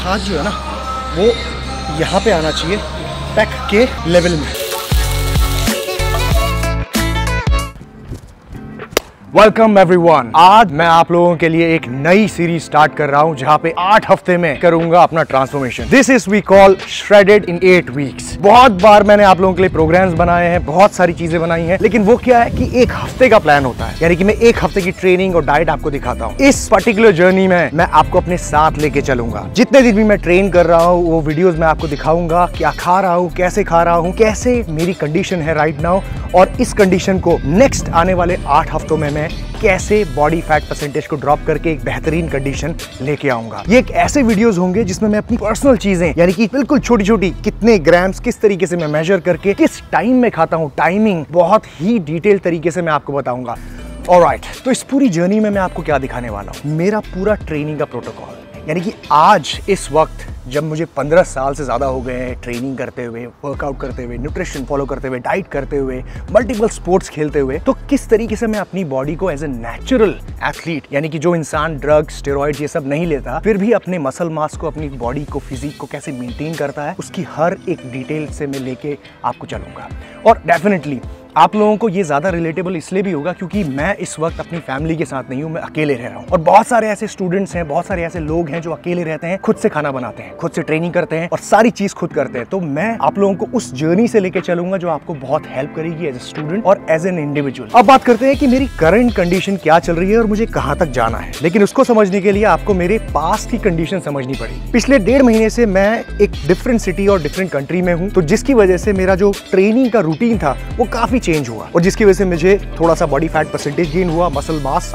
हाथ जो है ना वो यहाँ पे आना चाहिए पैक के लेवल में। Welcome everyone. आज मैं आप लोगों के लिए एक नई सीरीज स्टार्ट कर रहा हूं जहां पे 8 हफ्ते में करूंगा अपना transformation. This is we call shredded in 8 weeks. बहुत बार मैंने आप लोगों के लिए प्रोग्राम्स बनाए हैं, बहुत सारी चीजें बनाई हैं, लेकिन वो क्या है कि एक हफ्ते का प्लान होता है, यानी कि मैं एक हफ्ते की ट्रेनिंग और डाइट आपको दिखाता हूँ। इस पर्टिकुलर जर्नी में मैं आपको अपने साथ लेके चलूंगा। जितने दिन भी मैं ट्रेन कर रहा हूँ वो वीडियोज में आपको दिखाऊंगा, क्या खा रहा हूँ, कैसे खा रहा हूँ, कैसे मेरी कंडीशन है राइट नाउ, और इस कंडीशन को नेक्स्ट आने वाले 8 हफ्तों में मैं कैसे बॉडी फैट परसेंटेज को ड्रॉप करके एक बेहतरीन कंडीशन लेके आऊंगा। ये एक ऐसे वीडियोस होंगे जिसमें मैं अपनी पर्सनल चीजें, यानी कि बिल्कुल छोटी छोटी कितने ग्राम्स किस तरीके से मैं मेजर करके किस टाइम में खाता हूँ, टाइमिंग बहुत ही डिटेल तरीके से मैं आपको बताऊंगा। ऑलराइट, तो इस पूरी जर्नी में मैं आपको क्या दिखाने वाला हूँ, मेरा पूरा ट्रेनिंग का प्रोटोकॉल। यानी कि आज इस वक्त जब मुझे 15 साल से ज़्यादा हो गए हैं ट्रेनिंग करते हुए, वर्कआउट करते हुए, न्यूट्रिशन फॉलो करते हुए, डाइट करते हुए, मल्टीपल स्पोर्ट्स खेलते हुए, तो किस तरीके से मैं अपनी बॉडी को एज ए नेचुरल एथलीट, यानी कि जो इंसान ड्रग्स, स्टेरॉइड्स ये सब नहीं लेता, फिर भी अपने मसल मास को, अपनी बॉडी को, फिजिक को कैसे मेंटेन करता है, उसकी हर एक डिटेल से मैं लेके आपको चलूंगा। और डेफिनेटली आप लोगों को ये ज़्यादा रिलेटेबल इसलिए भी होगा क्योंकि मैं इस वक्त अपनी फैमिली के साथ नहीं हूँ, मैं अकेले रह रहा हूँ। और बहुत सारे ऐसे स्टूडेंट्स हैं, बहुत सारे ऐसे लोग हैं जो अकेले रहते हैं, खुद से खाना बनाते हैं, खुद से ट्रेनिंग करते हैं और सारी चीज़ खुद करते हैं। तो मैं आप लोगों को उस जर्नी से लेके चलूंगा जो आपको बहुत हेल्प करेगी एज ए स्टूडेंट और एज एन इंडिविजुअल। अब बात करते हैं कि मेरी करंट कंडीशन क्या चल रही है और मुझे कहाँ तक जाना है। लेकिन उसको समझने के लिए आपको मेरे पास्ट की कंडीशन समझनी पड़ेगी। पिछले 1.5 महीने से मैं एक डिफरेंट सिटी और डिफरेंट कंट्री में हूँ, तो जिसकी वजह से मेरा जो ट्रेनिंग का रूटीन था वो काफी चेंज हुआ और जिसकी वजह से मुझे थोड़ा सा बॉडी फैट परसेंटेज गेन हुआ, मसल मास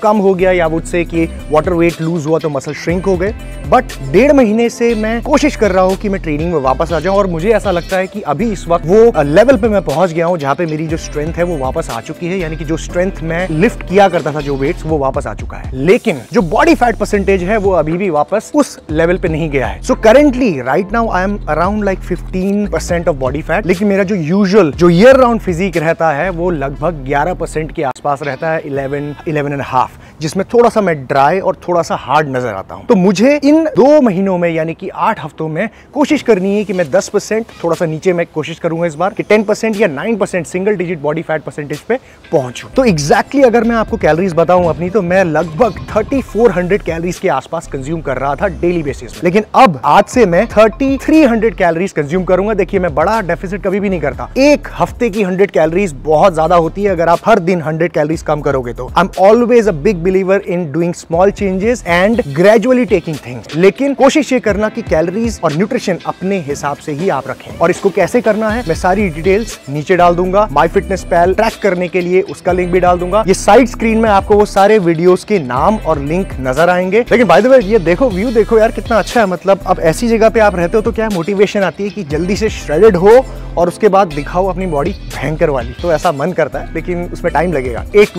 कम हो गया, या वुड से कि वाटर वेट लूज हुआ तो मसल श्रिंक हो गए। बट 1.5 महीने से मैं कोशिश कर रहा हूँ कि मैं ट्रेनिंग में वापस आ जाऊँ और मुझे ऐसा लगता है कि अभी इस वक्त वो लेवल पे मैं पहुंच गया हूँ जहाँ पे मेरी जो स्ट्रेंथ है वो वापस आ चुकी है, यानी कि जो स्ट्रेंथ मैं लिफ्ट किया करता था, जो वेट्स, वो वापस आ चुका है। लेकिन जो बॉडी फैट परसेंटेज है वो अभी भी वापस उस लेवल पे नहीं गया है। So currently right now I am around like 15% of body fat, लेकिन मेरा जो यूजुअल जो ईयर राउंड फिजिक रहता है वो लगभग 11% के आसपास रहता है, 11.5, जिसमें थोड़ा सा मैं ड्राई और थोड़ा सा हार्ड नजर आता हूं। तो मुझे इन 2 महीनों में, यानी कि 8 हफ्तों में कोशिश करनी है कि मैं 10%, थोड़ा सा नीचे मैं कोशिश करूंगा इस बार कि 10% या 9% single digit body fat percentage पे पहुंचूं। तो एग्जैक्टली अगर मैं आपको कैलोरीज बताऊं अपनी, तो मैं लगभग 3400 कैलोरीज के आसपास कंज्यूम कर रहा था डेली बेसिस में। लेकिन अब आज से मैं 3300 कैलोरीज कंज्यूम करूंगा। देखिए, मैं बड़ा डेफिसिट कभी भी नहीं करता। एक हफ्ते की 100 कैलोरीज बहुत ज्यादा होती है अगर आप हर दिन 100 कैलोरीज कम करोगे तो। I am always a big believer in doing small changes and gradually taking things. लेकिन कोशिश ये करना कि कैलोरीज और न्यूट्रिशन अपने हिसाब से ही आप रखें। और इसको कैसे करना है मैं सारी डिटेल्स नीचे डाल दूंगा। MyFitnessPal ट्रैक करने के लिए उसका लिंक भी डाल दूंगा। ये साइड स्क्रीन में आपको वो सारे वीडियोस के नाम और लिंक नजर आएंगे। लेकिन बाय द वे ये देखो, व्यू देखो यार कितना अच्छा है। मतलब अब ऐसी जगह पे आप रहते हो तो क्या मोटिवेशन आती है कि जल्दी से श्रेडेड हो और उसके बाद दिखाओ अपनी बॉडी भयंकर वाली। तो ऐसा मन करता है, लेकिन उसमें टाइम लगेगा। 8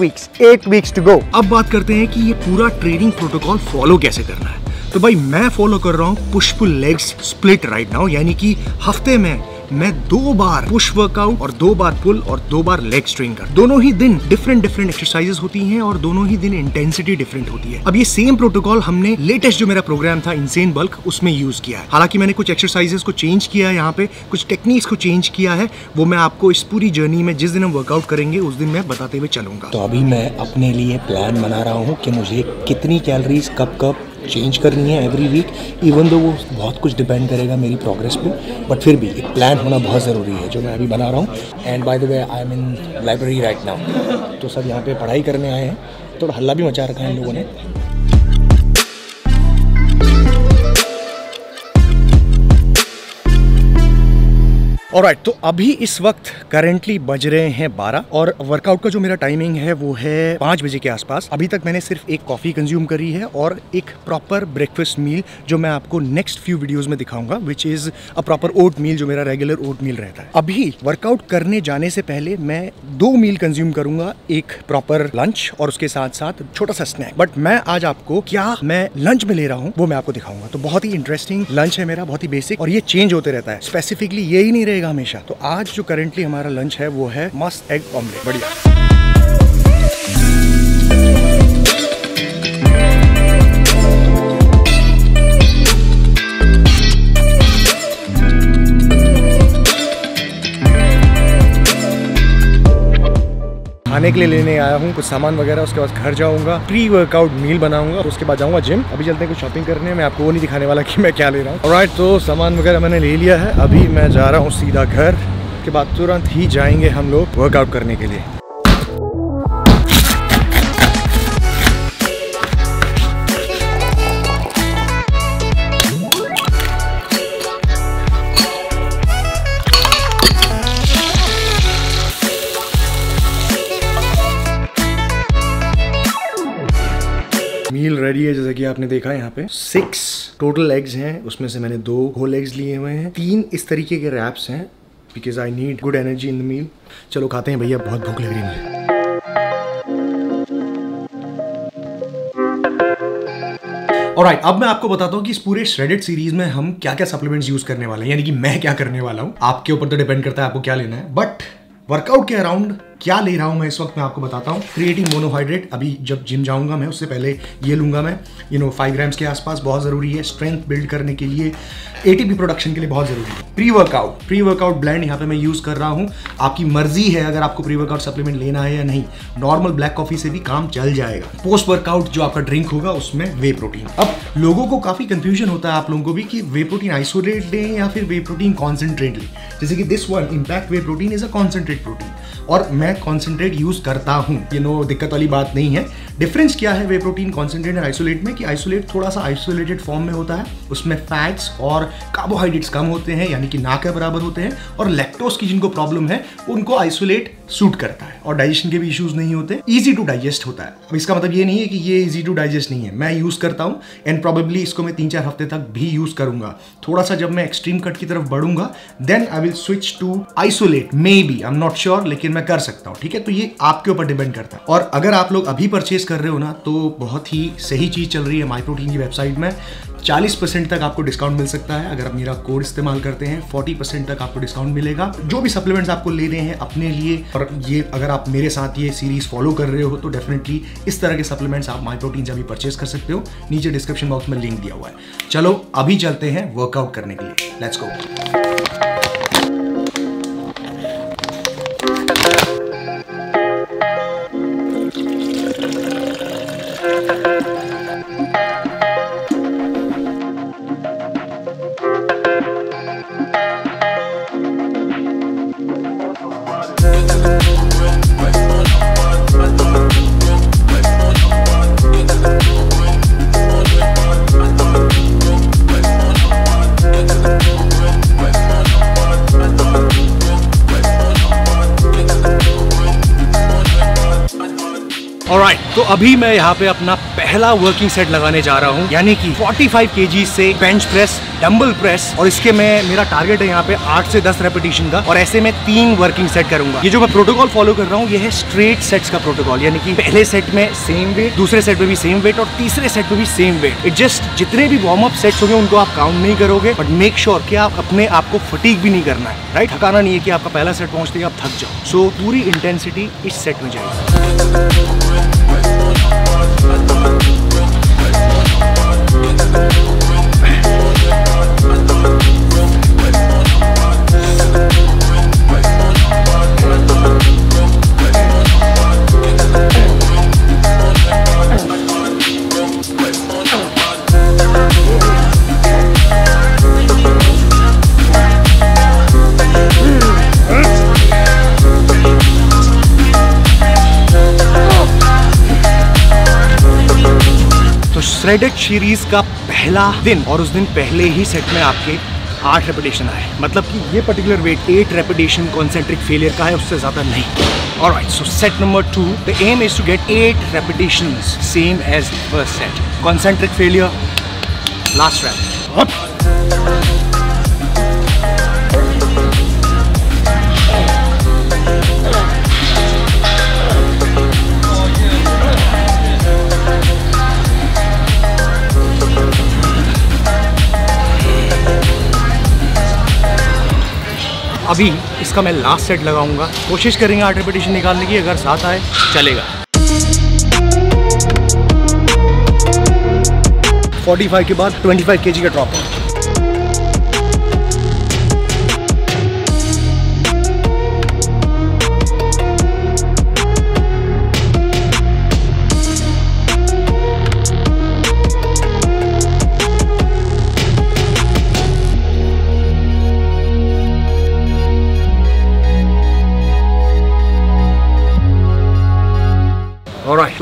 वीक्स टू गो। अब बात करते हैं कि ये पूरा ट्रेनिंग प्रोटोकॉल फॉलो कैसे करना है। तो भाई मैं फॉलो कर रहा हूँ push pull legs split right now, यानी कि हफ्ते में मैं 2 बार पुश वर्कआउट और 2 बार पुल और 2 बार लेग स्ट्रेन कर। दोनों ही दिन डिफरेंट एक्सरसाइजेस होती हैं और दोनों ही दिन इंटेंसिटी डिफरेंट होती है। अब ये सेम प्रोटोकॉल हमने लेटेस्ट जो मेरा प्रोग्राम था इनसेन बल्क उसमें यूज किया है। हालांकि मैंने कुछ एक्सरसाइजेस को चेंज किया है, यहाँ पे कुछ टेक्निक्स को चेंज किया है, वो मैं आपको इस पूरी जर्नी में जिस दिन हम वर्कआउट करेंगे उस दिन मैं बताते हुए चलूंगा। तो अभी मैं अपने लिए प्लान बना रहा हूँ कि मुझे कितनी कैलोरीज कब चेंज करनी है एवरी वीक। इवन दो वो बहुत कुछ डिपेंड करेगा मेरी प्रोग्रेस पे, बट फिर भी एक प्लान होना बहुत ज़रूरी है जो मैं अभी बना रहा हूँ। And by the way I am in library right now. तो सब यहाँ पे पढ़ाई करने आए हैं, थोड़ा हल्ला भी मचा रखा है इन लोगों ने। ऑलराइट, तो अभी इस वक्त करेंटली बज रहे हैं 12 और वर्कआउट का जो मेरा टाइमिंग है वो है 5 बजे के आसपास। अभी तक मैंने सिर्फ एक कॉफी कंज्यूम करी है और एक प्रॉपर ब्रेकफास्ट मील जो मैं आपको नेक्स्ट फ्यू वीडियोस में दिखाऊंगा, विच इज अ प्रॉपर ओट मील जो मेरा रेगुलर ओट मील रहता है। अभी वर्कआउट करने जाने से पहले मैं 2 मील कंज्यूम करूंगा, एक प्रॉपर लंच और उसके साथ साथ छोटा सा स्नैक। बट मैं आज आपको क्या मैं लंच में ले रहा हूँ वो मैं आपको दिखाऊंगा। तो बहुत ही इंटरेस्टिंग लंच है मेरा, बहुत ही बेसिक, और ये चेंज होते रहता है, स्पेसिफिकली यही नहीं रहेगा हमेशा। तो आज जो करेंटली हमारा लंच है वो है मस्त एग ऑमलेट। बढ़िया। खाने के लिए लेने आया हूँ कुछ सामान वगैरह, उसके बाद घर जाऊँगा, प्री वर्कआउट मील बनाऊंगा, उसके बाद जाऊँगा जिम। अभी चलते हैं कुछ शॉपिंग करने, मैं आपको वो नहीं दिखाने वाला कि मैं क्या ले रहा हूँ। ऑलराइट, तो सामान वगैरह मैंने ले लिया है, अभी मैं जा रहा हूँ सीधा घर, के बाद तुरंत ही जाएंगे हम लोग वर्कआउट करने के लिए। मील रेडी है, जैसा कि आपने देखा यहाँ पे 6 टोटल एग्स हैं, उसमें से मैंने 2 होल एग्स लिए हुए हैं, 3 इस तरीके के रैप्स हैं because I need good energy in the meal. चलो खाते हैं भैया, बहुत भूख लग रही है मुझे। ऑलराइट, अब मैं आपको बताता हूँ कि इस पूरे श्रेडेड सीरीज में हम क्या क्या सप्लीमेंट्स यूज करने वाले हैं, यानी कि मैं क्या करने वाला हूँ। आपके ऊपर तो डिपेंड करता है आपको क्या लेना है, बट वर्कआउट के अराउंड क्या ले रहा हूं मैं इस वक्त मैं आपको बताता हूं। क्रिएटिन मोनोहाइड्रेट, अभी जब जिम जाऊंगा मैं उससे पहले ये लूंगा मैं, 5 ग्राम्स के आसपास, बहुत जरूरी है स्ट्रेंथ बिल्ड करने के लिए, एटीपी प्रोडक्शन के लिए बहुत जरूरी है। प्री वर्कआउट ब्लेंड यहाँ पे मैं यूज कर रहा हूँ, आपकी मर्जी है अगर आपको प्री वर्कआउट सप्लीमेंट लेना है या नहीं, नॉर्मल ब्लैक कॉफी से भी काम चल जाएगा। पोस्ट वर्कआउट जो आपका ड्रिंक होगा उसमें वे प्रोटीन। अब लोगों को काफी कंफ्यूजन होता है, आप लोगों को भी, कि वे प्रोटीन आइसोलेट दें या फिर वे प्रोटीन कॉन्सेंट्रेट लें। जैसे कि this one impact way protein is a concentrate protein, और मैं कॉन्सेंट्रेट यूज करता हूं, दिक्कत वाली बात नहीं है। डिफरेंस क्या है वे प्रोटीन कॉन्सेंट्रेट और आइसोलेट में, कि आइसोलेट थोड़ा सा आइसोलेटेड फॉर्म में होता है, उसमें फैट्स और कार्बोहाइड्रेट्स कम होते हैं, यानी कि ना के बराबर होते हैं, और लैक्टोज की जिनको प्रॉब्लम है उनको आइसोलेट सूट करता है, और डाइजेशन के भी इश्यूज नहीं होते, इजी टू डाइजेस्ट होता है। अब इसका मतलब ये नहीं है कि ये इजी टू डाइजेस्ट नहीं है, मैं यूज करता हूं एंड प्रोबेबली इसको मैं 3-4 हफ्ते तक भी यूज करूंगा। थोड़ा सा जब मैं एक्सट्रीम कट की तरफ बढ़ूंगा then I will switch to isolate, maybe, I am not sure, लेकिन मैं कर सकता हूं, ठीक है। तो ये आपके ऊपर डिपेंड करता है। और अगर आप लोग अभी परचेज कर रहे हो ना, तो बहुत ही सही चीज चल रही है माई प्रोटीन की वेबसाइट में, 40% तक आपको डिस्काउंट मिल सकता है अगर आप मेरा कोड इस्तेमाल करते हैं। 40% तक आपको डिस्काउंट मिलेगा जो भी सप्लीमेंट्स आपको ले रहे हैं अपने लिए। और ये अगर आप मेरे साथ ये सीरीज फॉलो कर रहे हो तो डेफिनेटली इस तरह के सप्लीमेंट्स आप माई प्रोटीन से अभी परचेज कर सकते हो, नीचे डिस्क्रिप्शन बॉक्स में लिंक दिया हुआ है। चलो अभी चलते हैं वर्कआउट करने के लिए, लेट्स गो। ऑलराइट, तो अभी मैं यहाँ पे अपना पहला वर्किंग सेट लगाने जा रहा हूँ, यानी कि 45 kg से बेंच प्रेस, डंबल प्रेस, और इसके में मेरा टारगेट है यहाँ पे 8 से 10 रेपिटेशन का, और ऐसे में 3 वर्किंग सेट करूंगा। ये जो मैं प्रोटोकॉल फॉलो कर रहा हूँ ये है स्ट्रेट सेट्स का प्रोटोकॉल, यानी कि पहले सेट में सेम वेट, दूसरे सेट में भी सेम वेट, और तीसरे सेट में भी सेम वेट। इट जस्ट जितने भी वार्म अप सेट्स होंगे उनको आप काउंट नहीं करोगे, बट मेक श्योर कि आप अपने आप को फटीग भी नहीं करना है, राइट। थकाना नहीं है कि आपका पहला सेट पहुंचते ही आप थक जाओ। सो पूरी इंटेंसिटी इस सेट में जाएगी। श्रेडेड सीरीज का पहला दिन, और उस दिन पहले ही सेट में आपके 8 रेपिटेशन आए, मतलब कि ये particular weight 8 repetition concentric failure का है, उससे ज्यादा नहीं। Alright, so set number 2, the aim is to get 8 repetitions same as first set. Concentric failure, last rep. अभी इसका मैं लास्ट सेट लगाऊंगा, कोशिश करेंगे 8 रेपिटेशन निकालने की, अगर 7 आए चलेगा। 45 के बाद 25 kg का ड्रॉप है।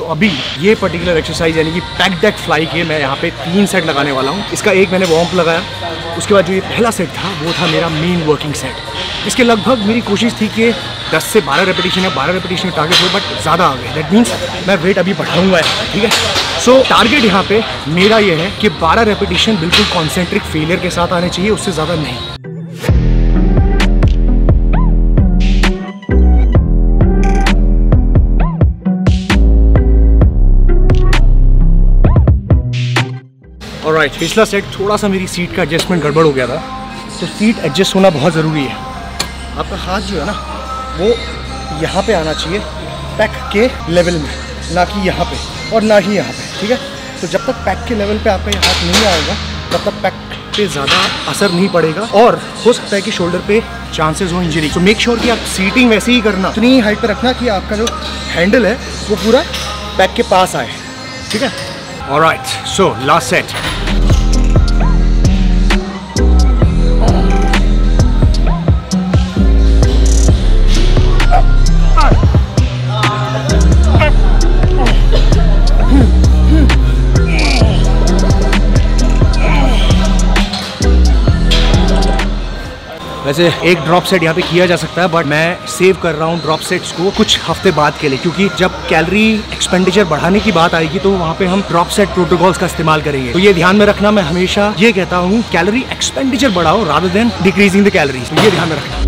अभी ये पर्टिकुलर एक्सरसाइज यानी कि पैक डेक फ्लाई के मैं यहाँ पे 3 सेट लगाने वाला हूँ। इसका एक मैंने वार्म अप लगाया, उसके बाद जो ये पहला सेट था वो था मेरा मेन वर्किंग सेट। इसके लगभग मेरी कोशिश थी कि 10 से 12 रेपिटेशन या 12 रेपिटेशन टारगेट हो, बट ज़्यादा आ गए। दैट मीन्स मैं वेट अभी बढ़ाऊंगा, ठीक है। सो टारगेट यहाँ पे मेरा ये है कि 12 रेपिटेशन बिल्कुल कॉन्सेंट्रिक फेलियर के साथ आने चाहिए, उससे ज़्यादा नहीं। ऑलराइट, पिछला सेट थोड़ा सा मेरी सीट का एडजस्टमेंट गड़बड़ हो गया था, तो सीट एडजस्ट होना बहुत ज़रूरी है। आपका हाथ जो है ना वो यहाँ पे आना चाहिए पैक के लेवल में, ना कि यहाँ पे और ना ही यहाँ पे, ठीक है। तो जब तक पैक के लेवल पे आपका ये हाथ नहीं आएगा तब तक पैक पे ज़्यादा असर नहीं पड़ेगा और हो सकता है कि शोल्डर पे चांसेस हो इंजरी। तो मेक श्योर कि आप सीटिंग वैसे ही करना, इतनी हाइट पे रखना कि आपका जो हैंडल है वो पूरा पैक के पास आए, ठीक है। Alright, so last set. वैसे एक ड्रॉप सेट यहाँ पे किया जा सकता है, बट मैं सेव कर रहा हूँ ड्रॉप सेट्स को कुछ हफ्ते बाद के लिए, क्योंकि जब कैलोरी एक्सपेंडिचर बढ़ाने की बात आएगी तो वहाँ पे हम ड्रॉप सेट प्रोटोकॉल्स का इस्तेमाल करेंगे। तो ये ध्यान में रखना, मैं हमेशा ये कहता हूँ कैलोरी एक्सपेंडिचर बढ़ाओ rather than decreasing the calories, तो ये ध्यान में रखना।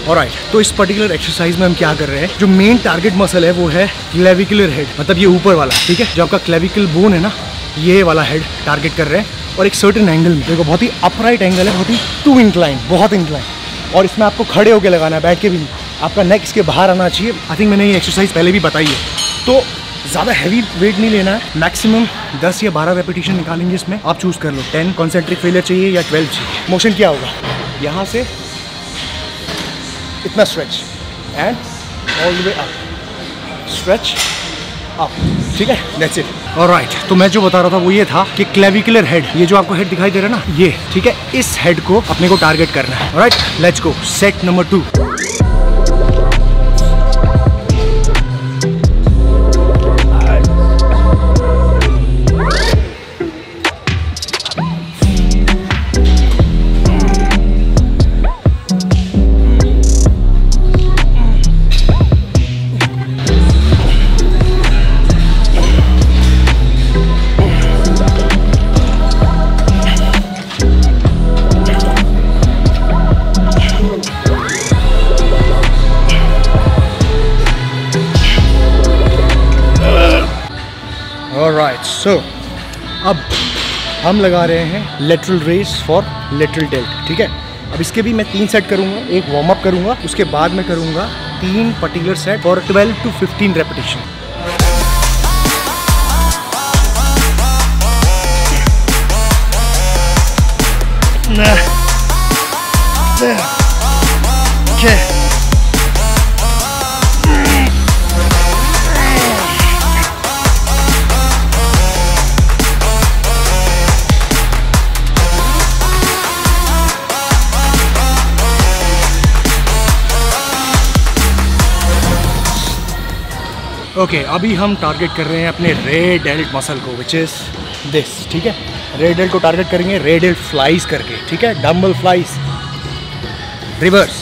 ऑलराइट, तो इस पर्टिकुलर एक्सरसाइज में हम क्या कर रहे हैं, जो मेन टारगेट मसल है वो है क्लेविकुलर हेड, मतलब ये ऊपर वाला, ठीक है। जो आपका क्लेविकल बोन है ना, ये वाला हेड टारगेट कर रहे हैं और एक सर्टेन एंगल में। देखो बहुत ही अपराइट एंगल है, बहुत ही टू इंक्लाइन, बहुत इंक्लाइन, और इसमें आपको खड़े होकर लगाना है, बैठ के भी नहीं। आपका नेक इसके बाहर आना चाहिए। आई थिंक मैंने ये एक्सरसाइज पहले भी बताई है। तो ज़्यादा हैवी वेट नहीं लेना है, मैक्सिमम 10 या 12 रेपिटेशन निकालेंगे इसमें। आप चूज़ कर लो 10 कॉन्सेंट्रिक फेलियर चाहिए या 12 चाहिए। मोशन क्या होगा, यहाँ से इतना stretch and all the way up, stretch up, ठीक है, दैट्स इट। ऑलराइट, तो मैं जो बता रहा था वो ये था कि क्लेविकुलर हेड, ये जो आपको हेड दिखाई दे रहा है ना, ये, ठीक है, इस हेड को अपने को टारगेट करना है। Alright, let's go, set number 2। Alright, so अब हम लगा रहे हैं lateral raise for lateral delt, ठीक है। अब इसके भी मैं 3 सेट करूंगा, एक वार्म अप करूंगा, उसके बाद मैं करूंगा 3 particular set for 12 to 15 repetition. Okay, अभी हम टारगेट कर रहे हैं अपने रे डेल्ट मसल को, विच इज दिस, ठीक है। रे डेल्ट को टारगेट करेंगे रे डेल्ट फ्लाइज करके, ठीक है, डंबल फ्लाइज, रिवर्स।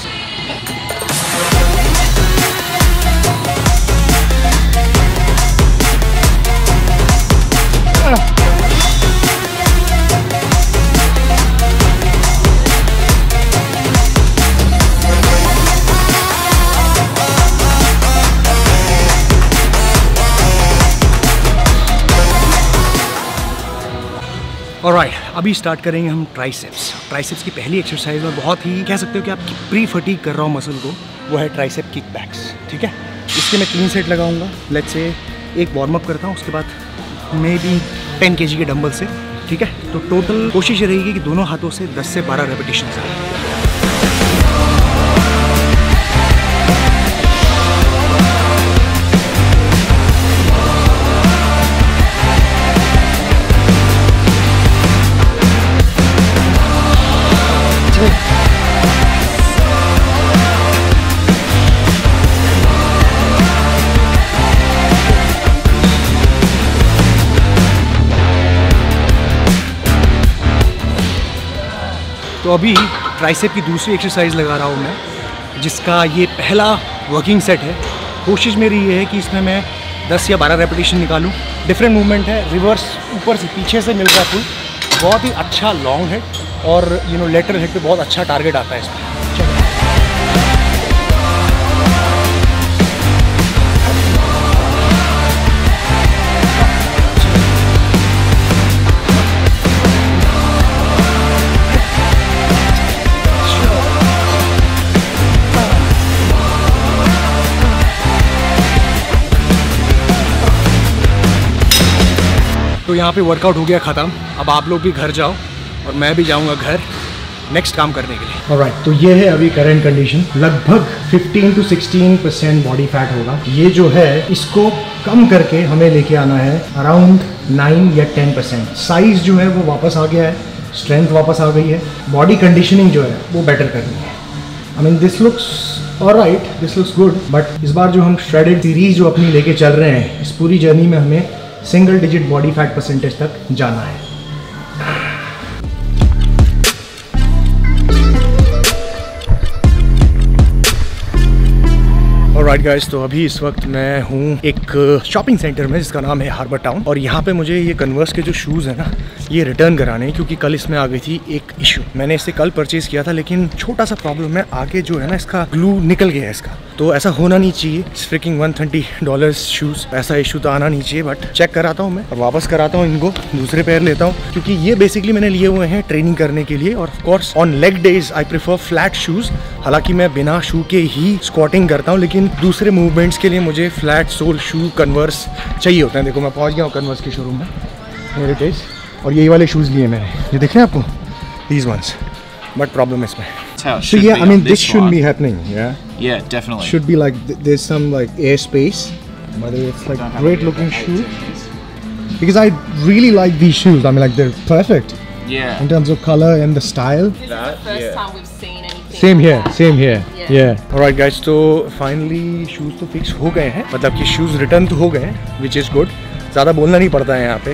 ऑलराइट, अभी स्टार्ट करेंगे हम ट्राइसेप्स। ट्राइसेप्स की पहली एक्सरसाइज में बहुत ही कह सकते हो कि आपकी प्री फटीग कर रहा हूँ मसल को, वो है ट्राइसेप किक बैक्स, ठीक है। इसके मैं 3 सेट लगाऊंगा। लेट्स से एक वार्म अप करता हूँ, उसके बाद मे बी 10 kg के डंबल से, ठीक है। तो टोटल कोशिश रहेगी कि दोनों हाथों से 10 से 12 रेपिटेशन आए। तो अभी ट्राइसेप की दूसरी एक्सरसाइज लगा रहा हूँ मैं, जिसका ये पहला वर्किंग सेट है। कोशिश मेरी ये है कि इसमें मैं 10 या 12 रेपिटेशन निकालूं। डिफरेंट मूवमेंट है, रिवर्स ऊपर से पीछे से मिल रहा है पुल, बहुत ही अच्छा लॉन्ग हेड और लेटरल हेड पे बहुत अच्छा टारगेट आता है इसमें। तो यहाँ पे वर्कआउट हो गया ख़त्म। अब आप लोग भी घर जाओ और मैं भी जाऊँगा घर नेक्स्ट काम करने के लिए। ऑलराइट, तो ये है अभी करंट कंडीशन। लगभग 15 to 16% बॉडी फैट होगा। ये जो है इसको कम करके हमें लेके आना है अराउंड 9 या 10%। साइज जो है वो वापस आ गया है, स्ट्रेंथ वापस आ गई है, बॉडी कंडीशनिंग जो है वो बेटर करनी है। I mean this looks alright, this looks good, but इस बार जो हम श्रेडेड सीरीज जो अपनी लेके चल रहे हैं, इस पूरी जर्नी में हमें single digit body fat percentage तक जाना है। ऑलराइट गाइस, तो अभी इस वक्त मैं हूँ एक शॉपिंग सेंटर में जिसका नाम है हार्बर टाउन, और यहाँ पे मुझे ये कन्वर्स के जो शूज़ है ना, ये रिटर्न कराने हैं, क्योंकि कल इसमें आ गई थी एक इशू। मैंने इसे कल परचेज़ किया था, लेकिन छोटा सा प्रॉब्लम है, आगे जो है ना इसका ग्लू निकल गया है इसका। तो ऐसा होना नहीं चाहिए। फ्रिकिंग $130 शूज़, ऐसा इशू तो आना नहीं चाहिए। बट चेक कराता हूँ मैं और वापस कराता हूँ इनको, दूसरे पैर लेता हूँ, क्योंकि ये बेसिकली मैंने लिए हुए हैं ट्रेनिंग करने के लिए। और of course on leg days I prefer flat shoes. हालांकि मैं बिना शू के ही स्क्वाटिंग करता हूँ, लेकिन दूसरे मूवमेंट्स के लिए मुझे फ्लैट सोल शू कन्वर्स चाहिए होते हैं। देखो मैं पहुँच गया हूँ कन्वर्स के शोरूम में, मेरे टेस्ट, और यही वाले शूज़ लिए मैंने, ये देख रहे हैं आपको, these ones. But problem is, so yeah, I mean, this shouldn't be happening. Yeah. Yeah, definitely. Should be like there's some like airspace, but it's like great looking shoe. Because I really like these shoes. I mean, like they're perfect. Yeah. In terms of color and the style. This is the first time we've seen anything. Same here. like Same here. Yeah. Yeah. Alright guys, तो finally shoes तो fix हो गए हैं, मतलब कि shoes return तो हो गए हैं, which is good. ज़्यादा बोलना नहीं पड़ता है यहाँ पे,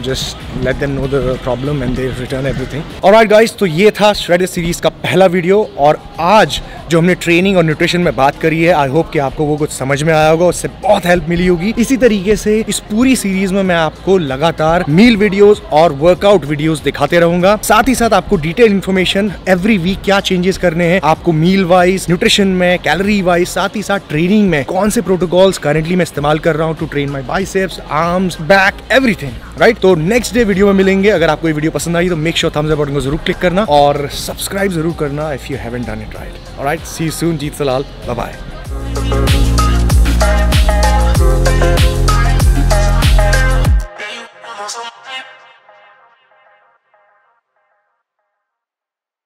just let them know the problem and they return everything. Alright guys, तो ये था श्रेडेड सीरीज का पहला वीडियो, और आज जो हमने ट्रेनिंग और न्यूट्रिशन में बात करी है, आई होप कि आपको वो कुछ समझ में आया होगा, उससे बहुत हेल्प मिली होगी। इसी तरीके से इस पूरी सीरीज में मैं आपको लगातार मील वीडियोस और वर्कआउट वीडियोस दिखाते रहूंगा। साथ ही साथ आपको डिटेल इन्फॉर्मेशन एवरी वीक क्या चेंजेस करने हैं आपको मील वाइज, न्यूट्रिशन में, कैलोरी वाइज, साथ ही साथ ट्रेनिंग में कौन से प्रोटोकॉल्स करंटली मैं इस्तेमाल कर रहा हूँ to train my biceps, arms, back, everything, right. तो नेक्स्ट डे वीडियो में मिलेंगे। अगर आपको ये वीडियो पसंद आई तो make sure thumbs up button को जरूर क्लिक करना और सब्सक्राइब जरूर करना if you haven't done it, right. Alright, see you soon. Jeet Salal, bye bye.